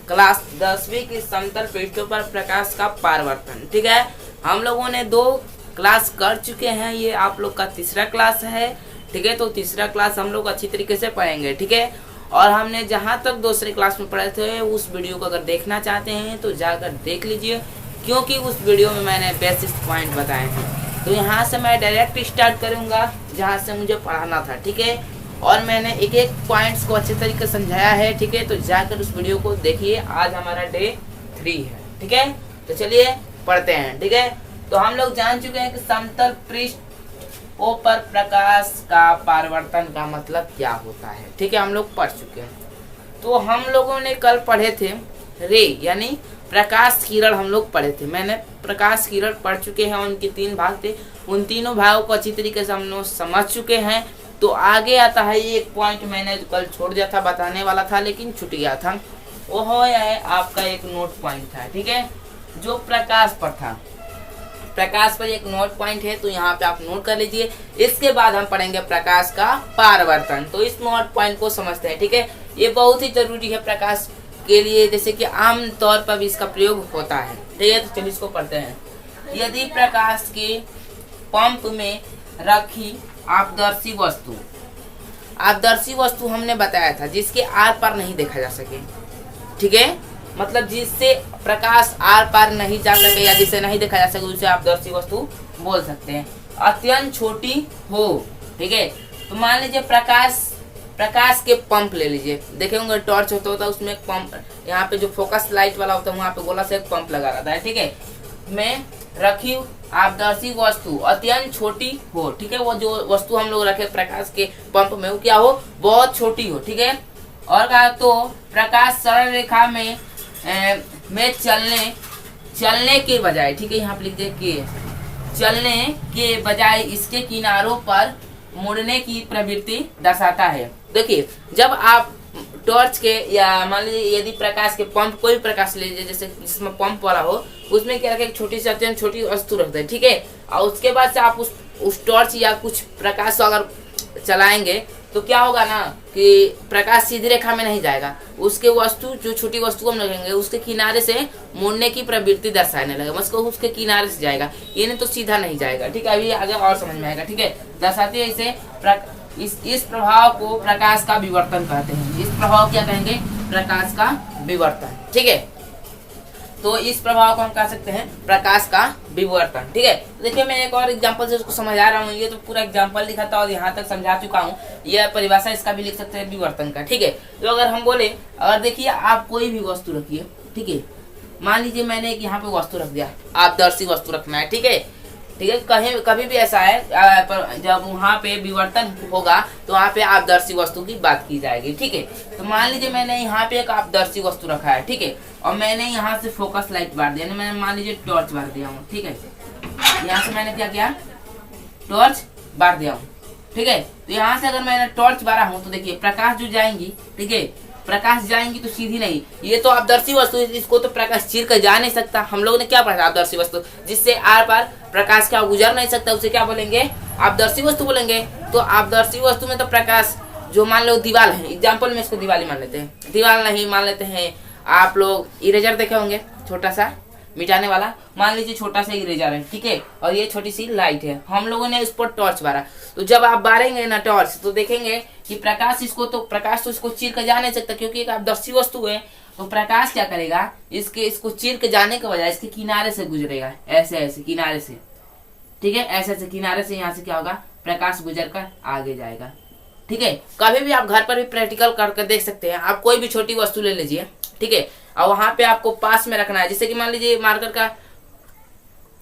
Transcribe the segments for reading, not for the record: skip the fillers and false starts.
Class 10वीं की समतल पृष्ठों पर प्रकाश का परावर्तन। ठीक है, हम लोगों ने 2 क्लास कर चुके हैं, ये आप लोग का तीसरा क्लास है। ठीक है, तो तीसरा क्लास हम लोग अच्छी तरीके से पढ़ेंगे। ठीक है, और हमने जहाँ तक दूसरे क्लास में पढ़े थे उस वीडियो को अगर देखना चाहते हैं तो जाकर देख लीजिए, क्योंकि उस वीडियो में मैंने बेसिक पॉइंट बताए हैं। तो यहाँ से मैं डायरेक्ट स्टार्ट करूँगा जहाँ से मुझे पढ़ाना था। ठीक है, और मैंने एक एक पॉइंट्स को अच्छे तरीके से समझाया है। ठीक है, तो जाकर उस वीडियो को देखिए। आज हमारा डे 3 है। ठीक है, तो चलिए पढ़ते हैं। ठीक है, तो हम लोग जान चुके हैं कि समतल पृष्ठों पर प्रकाश का परावर्तन का मतलब क्या होता है। ठीक है, हम लोग पढ़ चुके हैं। तो हम लोगों ने कल पढ़े थे रे यानी प्रकाश किरण, हम लोग पढ़े थे। मैंने प्रकाश किरण पढ़ चुके हैं, उनके 3 भाग थे। उन तीनों भागों को अच्छी तरीके से हम लोग समझ चुके हैं। तो आगे आता है एक पॉइंट, मैंने कल छोड़ दिया था, बताने वाला था लेकिन छूट गया था। वो है आपका एक नोट पॉइंट था। ठीक है, जो प्रकाश पर था, प्रकाश पर एक नोट पॉइंट है, तो यहाँ पे आप नोट कर लीजिए। इसके बाद हम पढ़ेंगे प्रकाश का परावर्तन। तो इस नोट पॉइंट को समझते हैं। ठीक है, ये बहुत ही जरूरी है प्रकाश के लिए, जैसे कि आम तौर पर भी इसका प्रयोग होता है। ठीक है, तो चलिए इसको पढ़ते हैं। यदि प्रकाश के पंप में रखी आपदर्शी वस्तु, आपदर्शी वस्तु हमने बताया था जिसके आर पार नहीं देखा जा सके। ठीक है, मतलब जिससे प्रकाश आर पार नहीं जा सके या जिसे नहीं देखा जा सके उसे आपदर्शी वस्तु बोल सकते हैं। अत्यंत छोटी हो। ठीक है, तो मान लीजिए प्रकाश के पंप ले लीजिए, देखे होंगे टॉर्च होता है उसमें एक पंप, यहाँ पे जो फोकस लाइट वाला होता है वहाँ पे गोला से एक पंप लगा रहता है। ठीक है, में रखी आपदर्शी वस्तु अत्यंत छोटी हो। ठीक है, वो जो वस्तु हम लोग रखे प्रकाश के पंप में वो क्या हो, बहुत छोटी हो। ठीक है, और कहा तो प्रकाश सरल रेखा में चलने के बजाय, ठीक है यहाँ पे लिख दे के चलने के बजाय इसके किनारों पर मुड़ने की प्रवृत्ति दर्शाता है। देखिए, जब आप टॉर्च के या मान लीजिए यदि प्रकाश के पंप, कोई प्रकाश ले लीजिए जैसे जिसमें पंप वाला हो, उसमें क्या रखे, एक छोटी सी अत्यंत छोटी वस्तु रखते हैं। ठीक है, और उसके बाद से आप उस टॉर्च या कुछ प्रकाश अगर चलाएंगे तो क्या होगा ना कि प्रकाश सीधी रेखा में नहीं जाएगा, उसके वस्तु जो छोटी वस्तु हम रखेंगे उसके किनारे से मुड़ने की प्रवृत्ति दर्शाने लगेगा, मतलब उसके किनारे से जाएगा, ये नहीं तो सीधा नहीं जाएगा। ठीक है, अभी आगे और समझ में आएगा। ठीक है, दर्शाती है इसे इस प्रभाव को प्रकाश का विवर्तन कहते हैं। इस प्रभाव क्या कहेंगे, प्रकाश का विवर्तन। ठीक है, तो इस प्रभाव को हम कह सकते हैं प्रकाश का विवर्तन। ठीक है, तो देखिए मैं एक और एग्जांपल से उसको समझा रहा हूँ। ये तो पूरा एग्जांपल लिखा था और यहाँ तक समझा चुका हूँ। यह परिभाषा इसका भी लिख सकते हैं विवर्तन का। ठीक है, तो अगर हम बोले, अगर देखिए आप कोई भी वस्तु रखिए। ठीक है, मान लीजिए मैंने एक यहाँ पे वस्तु रख दिया, आपदर्शी वस्तु रखना है। ठीक है, ठीक है, कहीं कभी भी ऐसा है जब वहाँ पे विवर्तन होगा तो वहाँ पे आपदर्शी वस्तु की बात की जाएगी। ठीक है, तो मान लीजिए मैंने यहाँ पे एक आपदर्शी वस्तु रखा है। ठीक है, और मैंने यहाँ से फोकस लाइट बार दिया, मैंने मान लीजिए टॉर्च बार दिया हूँ। ठीक है, यहाँ से मैंने क्या किया, टॉर्च बार दिया हूँ। ठीक है, तो यहाँ से अगर मैंने टॉर्च बारा हूँ तो देखिए प्रकाश जो जाएंगी, ठीक है, प्रकाश जाएंगी तो सीधी नहीं, ये तो आपदर्शी वस्तु, इसको तो प्रकाश चीर कर जा नहीं सकता। हम लोगों ने क्या पढ़ा, आपदर्शी वस्तु जिससे आर पार प्रकाश क्या गुजर नहीं सकता, उसे क्या बोलेंगे, आपदर्शी वस्तु बोलेंगे। तो आपदर्शी वस्तु में तो प्रकाश जो मान लो दीवार है, एग्जाम्पल में इसको दीवार ही मान लेते हैं, दीवार नहीं मान लेते हैं आप लोग, इरेजर देखे होंगे छोटा सा मिटाने वाला, मान लीजिए छोटा सा इरेजर है। ठीक है, और ये छोटी सी लाइट है, हम लोगों ने इस पर टॉर्च बारा। तो जब आप बारेंगे ना टॉर्च तो देखेंगे कि प्रकाश तो इसको चीर कर जा नहीं सकता, क्योंकि एक आपदर्शी वस्तु है। तो प्रकाश क्या करेगा, इसको चीर के जाने के बजाय इसके किनारे से गुजरेगा, ऐसे ऐसे किनारे से। ठीक है, ऐसे ऐसे किनारे से यहाँ से क्या होगा, प्रकाश गुजर कर आगे जाएगा। ठीक है, कभी भी आप घर पर भी प्रैक्टिकल करके देख सकते हैं। आप कोई भी छोटी वस्तु ले लीजिए, ठीक है, और वहां पे आपको पास में रखना है। जैसे कि मान लीजिए मार्कर का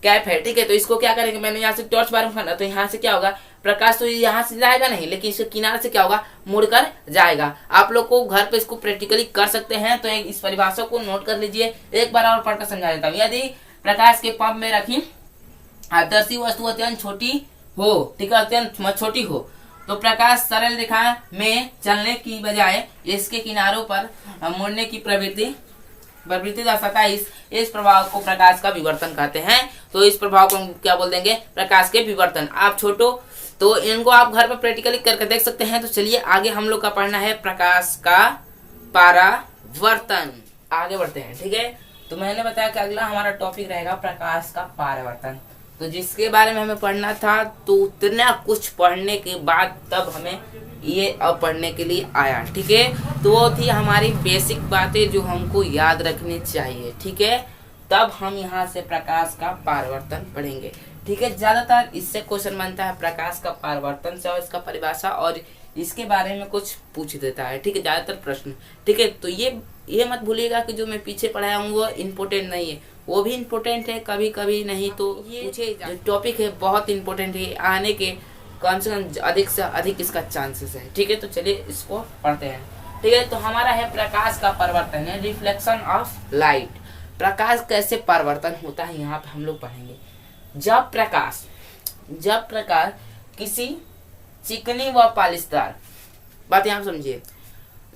कैप है। ठीक है, तो इसको क्या करेंगे, मैंने यहाँ से टॉर्च बार करना, तो यहाँ से क्या होगा, प्रकाश तो यहाँ से जाएगा नहीं, लेकिन इसके किनारे से क्या होगा, मुड़कर जाएगा। आप लोग को घर पे इसको प्रैक्टिकली कर सकते हैं। तो इस परिभाषा को नोट कर लीजिए, एक बार और पढ़कर समझा देता हूँ। यदि प्रकाश के पंप में रखी आदर्शी वस्तु अत्यंत छोटी हो, ठीक है, अत्यंत छोटी हो, तो प्रकाश सरल रेखा में चलने की बजाय इसके किनारों पर मुड़ने की प्रवृत्ति दर्शाता है। इस प्रभाव को प्रकाश का विवर्तन कहते हैं। तो इस प्रभाव को हम क्या बोल देंगे, प्रकाश के विवर्तन। आप छोटो तो इनको आप घर पर प्रैक्टिकली करके देख सकते हैं। तो चलिए आगे हम लोग का पढ़ना है प्रकाश का परावर्तन। आगे बढ़ते हैं। ठीक है, तो मैंने बताया कि अगला हमारा टॉपिक रहेगा प्रकाश का परावर्तन। तो जिसके बारे में हमें पढ़ना था, तो उतना कुछ पढ़ने के बाद तब हमें ये अब पढ़ने के लिए आया। ठीक है, तो वो थी हमारी बेसिक बातें जो हमको याद रखनी चाहिए। ठीक है, तब हम यहाँ से प्रकाश का परावर्तन पढ़ेंगे। ठीक है, ज्यादातर इससे क्वेश्चन बनता है प्रकाश का परावर्तन से, और इसका परिभाषा और इसके बारे में कुछ पूछ देता है। ठीक है, ज्यादातर प्रश्न। ठीक है, तो ये मत भूलिएगा कि जो मैं पीछे पढ़ाया हूँ वो इम्पोर्टेंट नहीं है, वो भी इम्पोर्टेंट है कभी कभी, नहीं तो ये जो टॉपिक है बहुत इम्पोर्टेंट है, आने के कम से अधिक इसका चांसेस है। ठीक है, तो चलिए इसको पढ़ते हैं। ठीक है, तो हमारा है प्रकाश का परिवर्तन है, रिफ्लेक्शन ऑफ लाइट। प्रकाश कैसे परिवर्तन होता है यहाँ पे हम लोग पढ़ेंगे। जब प्रकाश किसी चिकनी व पालिशदार, बात यहाँ समझिए,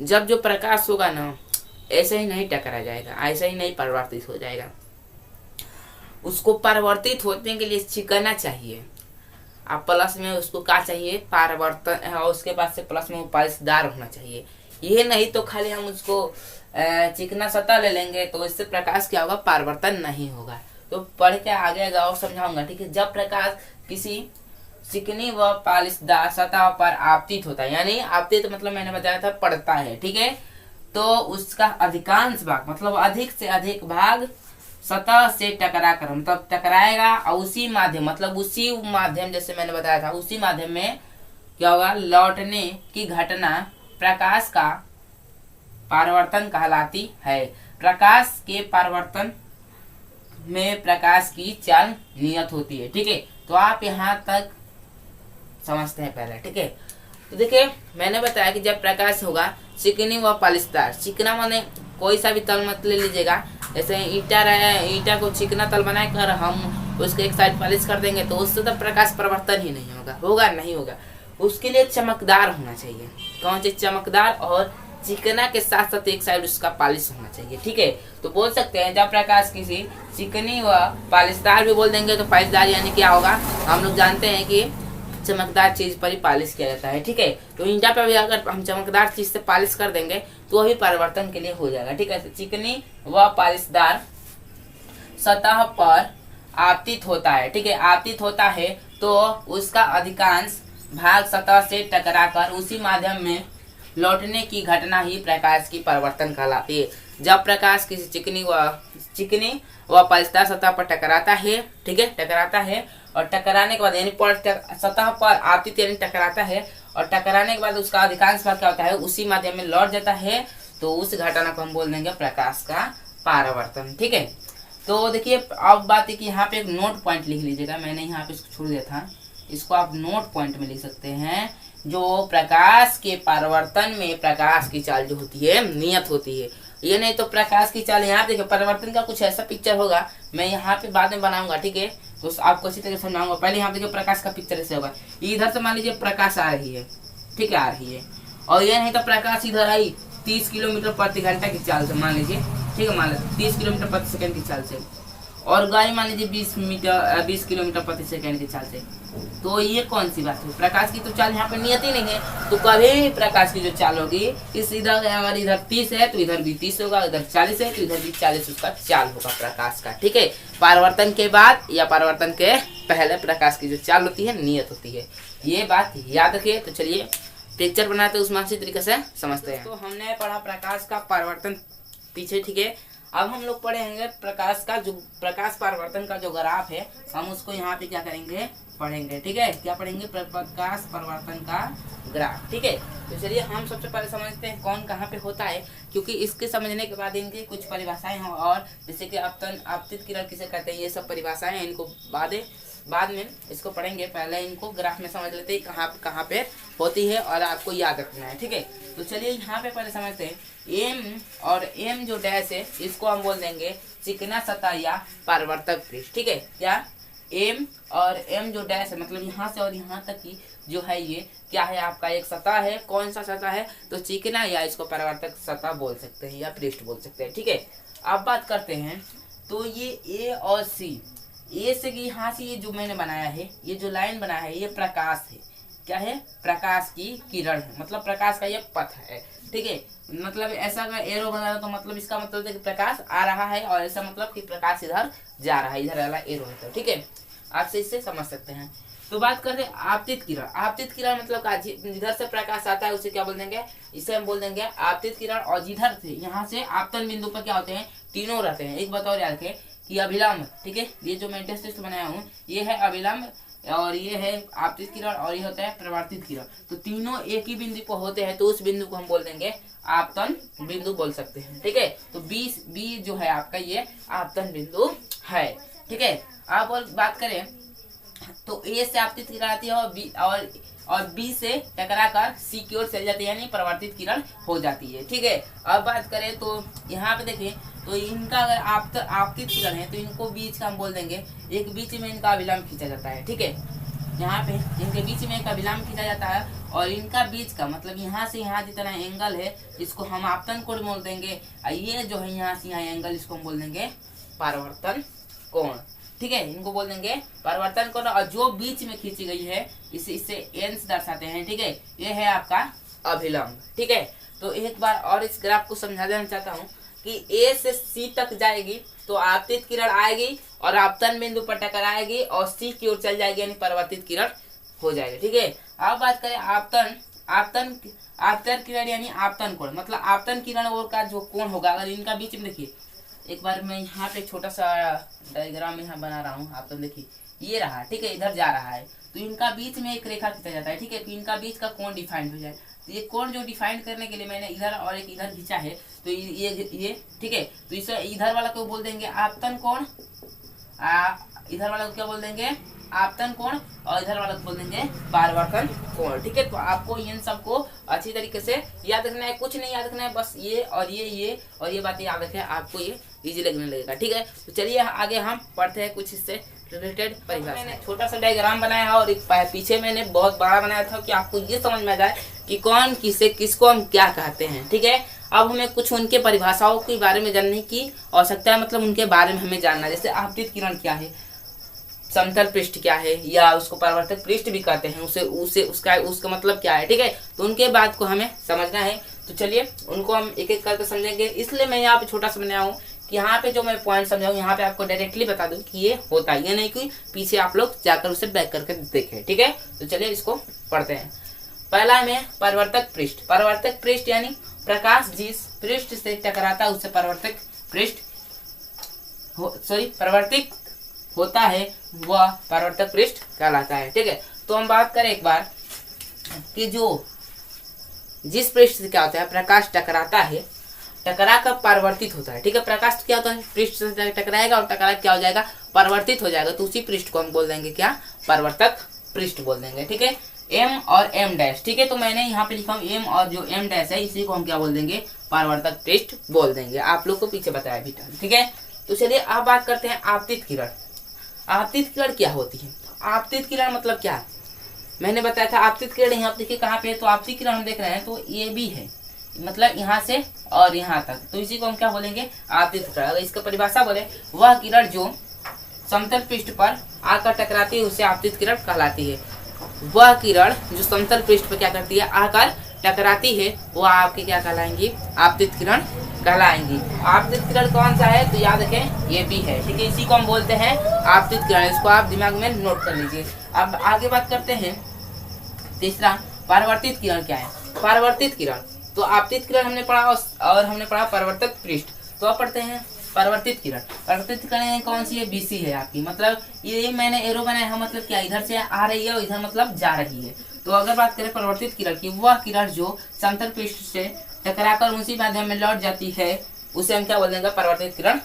जब जो प्रकाश होगा ना ऐसे ही नहीं टकरा जाएगा, ऐसे ही नहीं परिवर्तित हो जाएगा, उसको परिवर्तित होने के लिए चिकना चाहिए। आप प्लस में उसको क्या चाहिए, परिवर्तन, और उसके बाद से प्लस में वो पालिशदार होना चाहिए। ये नहीं तो खाली हम उसको चिकना सतह ले लेंगे तो इससे प्रकाश क्या होगा, परिवर्तन नहीं होगा। तो पढ़ के आगे और समझाऊंगा। ठीक है, जब प्रकाश किसी चिकनी व पालिशदार सतह पर आपतित होता है, यानी आपतित मतलब मैंने बताया था पड़ता है। ठीक है, तो उसका अधिकांश भाग मतलब अधिक से अधिक भाग सतह से टकरा कर मतलब टकराएगा, और उसी माध्यम मतलब उसी माध्यम जैसे मैंने बताया था उसी माध्यम में क्या होगा, लौटने की घटना प्रकाश का परावर्तन कहलाती है। प्रकाश के परावर्तन में प्रकाश की चाल नियत होती है। ठीक है, तो आप यहाँ तक समझते हैं पहले। ठीक है, तो देखिए मैंने बताया कि जब प्रकाश होगा चिकनी व पालिशदार, चिकना माने कोई सा भी तल मत ले लीजिएगा, जैसे ईंटा रहे, ईंटा को चिकना तल बना कर हम उसके एक साइड पॉलिश कर देंगे तो उससे तो प्रकाश परिवर्तन ही नहीं होगा, नहीं होगा। उसके लिए चमकदार होना चाहिए। कौन सी चमकदार, और चिकना के साथ साथ एक साइड उसका पॉलिश होना चाहिए। ठीक है, तो बोल सकते हैं जब प्रकाश किसी चिकनी व पॉलिशदार भी बोल देंगे तो पॉलिशदार यानी क्या होगा, हम लोग जानते हैं कि चमकदार चीज पर ही पॉलिश किया जाता है। ठीक है, तो ईंटा पे भी अगर हम चमकदार चीज से पॉलिश कर देंगे तो वही परिवर्तन के लिए हो जाएगा। ठीक है, तो चिकनी व पॉलिशदार सतह पर आपतित होता है। ठीक है, आपतित होता है तो उसका अधिकांश भाग सतह से टकराकर उसी माध्यम में लौटने की घटना ही प्रकाश की परिवर्तन कहलाती है। जब प्रकाश किसी चिकनी व पॉलिशदार सतह पर टकराता है, ठीक है, टकराता है, और टकराने के बाद यानी सतह पर आपतित यानी टकराता है, और टकराने के बाद उसका अधिकांश भाग क्या होता है, उसी माध्यम में लौट जाता है, तो उस घटना को हम बोल देंगे प्रकाश का परावर्तन। ठीक है, तो देखिए अब बात है कि यहाँ पे एक नोट पॉइंट लिख लीजिएगा, मैंने यहाँ पे इसको छोड़ दिया था, इसको आप नोट पॉइंट में लिख सकते हैं। जो प्रकाश के परावर्तन में प्रकाश की चाल जो होती है नियत होती है, ये नहीं तो प्रकाश की चाल यहाँ देखिए परिवर्तन का कुछ ऐसा पिक्चर होगा, मैं यहाँ पे बाद में बनाऊंगा। ठीक है, तो आपको अच्छी तरह समझाऊंगा। पहले यहाँ देखिए प्रकाश का पिक्चर ऐसे होगा, इधर से मान लीजिए प्रकाश आ रही है, ठीक है, आ रही है, और ये नहीं तो प्रकाश इधर आई 30 किलोमीटर प्रति घंटा की चाल से, मान लीजिए, ठीक है, मान लीजिए 30 किलोमीटर प्रति सेकंड की चाल से, और गाड़ी मान लीजिए 20 किलोमीटर प्रति सेकंड की चाल से। तो ये कौन सी बात है, प्रकाश की तो चाल यहाँ पे नियत ही नहीं है। तो कभी भी प्रकाश की जो चाल होगी, इस इधर अगर इधर 30 है तो इधर भी 30 होगा, इधर 40 है तो इधर भी 40 उसका चाल होगा प्रकाश का। ठीक है, परावर्तन के बाद या परावर्तन के पहले प्रकाश की जो चाल होती है नियत होती है, ये बात याद रखिए। तो चलिए पिक्चर बनाते उसमें अच्छी तरीके से समझते हैं। तो हमने पढ़ा प्रकाश का परावर्तन पीछे, ठीक है। अब हम लोग पढ़ेंगे प्रकाश का जो प्रकाश परावर्तन का जो ग्राफ है, हम उसको यहाँ पे क्या करेंगे, पढ़ेंगे। ठीक है, क्या पढ़ेंगे, प्रकाश परावर्तन का ग्राफ। ठीक है, तो चलिए हम सबसे पहले समझते हैं कौन कहाँ पे होता है, क्योंकि इसके समझने के बाद इनकी कुछ परिभाषाएं हैं, और जैसे कि आपतित किरण किसे कहते हैं, ये सब परिभाषाएं हैं, इनको बाद में इसको पढ़ेंगे। पहले इनको ग्राफ में समझ लेते हैं कहाँ पे होती है और आपको याद रखना है। ठीक है, तो चलिए यहाँ पे पहले समझते हैं। एम और एम जो डैश है इसको हम बोल देंगे चिकना सतह या परावर्तक पृष्ठ। ठीक है, क्या एम और एम जो डैश है मतलब यहाँ से और यहाँ तक की जो है ये क्या है, आपका एक सतह है। कौन सा सतह है, तो चिकना या इसको परावर्तक सतह बोल सकते हैं या पृष्ठ बोल सकते हैं। ठीक है, अब बात करते हैं। तो ये ए और सी, ए से यहाँ से ये जो मैंने बनाया है, ये जो लाइन बनाया है ये प्रकाश है, क्या है, प्रकाश की किरण है, मतलब प्रकाश का ये पथ है। ठीक है, मतलब ऐसा अगर एरो बना रहा तो मतलब इसका मतलब है कि प्रकाश आ रहा है, और ऐसा मतलब कि प्रकाश इधर जा रहा है, इधर वाला एरो है। ठीक है, आपसे इससे समझ सकते हैं। तो बात करते हैं आपतित किरण। आपतित किरण मतलब जिधर से प्रकाश आता है उसे क्या बोल देंगे, इसे हम बोल देंगे आपतित किरण। और जिधर से यहाँ से आपतन बिंदु पर क्या होते हैं, तीनों रहते हैं। एक बात और याद रखें कि अभिलंब, ठीक है, ये जो मैं टेस्ट बनाया हूँ ये है अभिलंब, और ये है आपतित किरण, और ये होता है प्रवर्तित किरण। तो तीनों एक ही बिंदु पर होते हैं, तो उस बिंदु को हम बोल देंगे आपतन बिंदु बोल सकते हैं। ठीक है, तो बी जो है आपका ये आपतन बिंदु है। ठीक है, आप और बात करें तो ए से आपतित किरण आती है, और बी से टकरा कर सी की ओर चल जाती है, यानी परिवर्तित किरण हो जाती है। ठीक है, अब बात करें तो यहाँ पे देखिए, तो इनका अगर आपतित किरण है तो इनको बीच का हम बोल देंगे, एक बीच में इनका अभिलंब खींचा जाता है। ठीक है, यहाँ पे इनके बीच में एक अभिलंब खींचा जाता है, और इनका बीच का मतलब यहाँ से यहाँ जितना एंगल है इसको हम आपतन कोण बोल देंगे, और ये जो है यहाँ से यहाँ एंगल इसको हम बोल देंगे परावर्तन कोण। ठीक है, इनको बोल देंगे परिवर्तन कोण, और जो बीच में खींची गई है इससे एन से दर्शाते हैं। ठीक है, ये है आपका अभिलंब। ठीक है, तो एक बार और इस ग्राफ को समझा देना चाहता हूँ कि ए से सी तक जाएगी तो आपतित किरण आएगी और आपतन बिंदु पर टकराएगी और सी की ओर चल जाएगी, यानी परिवर्तित किरण हो जाएगी। ठीक है, अब बात करें आपतन किरण यानी आपतन कोण, मतलब आपतन किरण और का जो कोण होगा, अगर इनका बीच में देखिए, एक बार मैं यहाँ पे छोटा सा डायग्राम यहाँ बना रहा हूँ, आप तो देखिए ये रहा। ठीक है, इधर जा रहा है तो इनका बीच में एक रेखा खींचा जाता है। ठीक है, तो इनका बीच का कोण डिफाइंड हो जाए, तो ये कोण जो डिफाइंड करने के लिए मैंने इधर और एक इधर खींचा है, तो ये ठीक है, तो इसे इधर वाला को बोल देंगे आपतन कोण, इधर वाला को क्या बोल देंगे आपतन कोण, और इधर वाला को बोल देंगे परावर्तन कोण। ठीक है, तो आपको इन सबको अच्छी तरीके से याद रखना है, कुछ नहीं याद रखना है, बस ये और ये बातें याद रखें, आपको ये इजी लगने लगेगा। ठीक है, तो चलिए आगे हम पढ़ते हैं कुछ इससे रिलेटेड परिभाषा। मैंने छोटा सा डायग्राम बनाया है और पीछे मैंने बहुत बड़ा बनाया था कि आपको ये समझ में आ जाए कि कौन किसको हम क्या कहते हैं। ठीक है, अब हमें कुछ उनके परिभाषाओं के बारे में जानने की आवश्यकता है, मतलब उनके बारे में हमें जानना, जैसे आपतित किरण क्या है, समतल पृष्ठ क्या है, या उसको परावर्तक पृष्ठ भी कहते हैं, उसका मतलब क्या है। ठीक है, तो उनके बात को हमें समझना है, तो चलिए उनको हम एक एक करके समझेंगे। इसलिए मैं यहाँ पे छोटा सा बनाया हूँ कि यहाँ पे जो मैं पॉइंट समझाऊँ यहाँ पे आपको डायरेक्टली बता दूं कि ये होता है, ये नहीं कि पीछे आप लोग जाकर उसे बैक करके देखें। ठीक है, तो चलिए इसको पढ़ते हैं। पहला में परावर्तक पृष्ठ। परावर्तक पृष्ठ यानी प्रकाश जिस पृष्ठ से टकराता है उसे परावर्तक पृष्ठ परावर्तित होता है वह परावर्तक पृष्ठ कहलाता है। ठीक है, तो हम बात करें एक बार कि जो जिस पृष्ठ से क्या होता है, प्रकाश टकराता है, टकरा कर परावर्तित होता है। ठीक है, प्रकाश क्या होता है, पृष्ठ से टकराएगा और टकरा क्या हो जाएगा, परावर्तित हो जाएगा, तो उसी पृष्ठ को हम बोल देंगे क्या, परावर्तक पृष्ठ बोल देंगे। ठीक है, एम और एम डैश। ठीक है, तो मैंने यहाँ पे लिखा हूँ एम, और जो एम डैश है इसी को हम क्या बोल देंगे, परावर्तक पृष्ठ बोल देंगे। आप लोग को पीछे बताया भी था। ठीक है, तो चलिए अब बात करते हैं आपतित किरण। आपतित किरण क्या होती है, आपतित किरण मतलब क्या है, मैंने बताया था आपतित किरण यहाँ देखिए कहाँ पे है, तो आपतित किरण हम देख रहे हैं तो ये भी है, मतलब यहाँ से और यहाँ तक, तो इसी को हम क्या बोलेंगे, आपतित किरण। अगर इसका परिभाषा बोले, वह किरण जो समतल पृष्ठ पर आकर टकराती है उसे आपतित किरण कहलाती है। वह किरण जो समतल पृष्ठ पर क्या करती है, आकर टकराती है, वह आपकी क्या कहलाएंगी, आपतित किरण कहलाएंगी। आपतित किरण कौन सा है, तो याद रखें ये भी है। ठीक है, इसी को हम बोलते हैं आपतित किरण, इसको आप दिमाग में नोट कर लीजिए। अब आगे बात करते हैं तीसरा, परावर्तित किरण क्या है। परावर्तित किरण, तो आपतित किरण हमने पढ़ा और हमने पढ़ा परावर्तक पृष्ठ, तो अब पढ़ते हैं परावर्तित किरण। परावर्तित किरण कौन सी है, बीसी है आपकी, मतलब ये मैंने एरो बनाया है, मतलब क्या इधर से आ रही है और इधर मतलब जा रही है। तो अगर बात करें परावर्तित किरण की, वह किरण जो समतल पृष्ठ से टकराकर उसी माध्यम में लौट जाती है उसे हम क्या बोल देंगे, परावर्तित किरण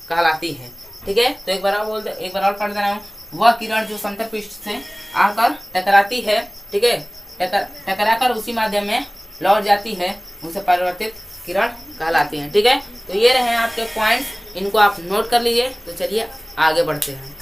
कहलाती है। ठीक है, तो एक बार और पढ़ दे रहा हूँ, वह किरण जो समतल पृष्ठ से आकर टकराती है, ठीक है, टकराकर उसी माध्यम में लौट जाती है उसे परावर्तित किरण कहलाती है। ठीक है, तो ये रहे आपके पॉइंट्स, इनको आप नोट कर लीजिए। तो चलिए आगे बढ़ते हैं।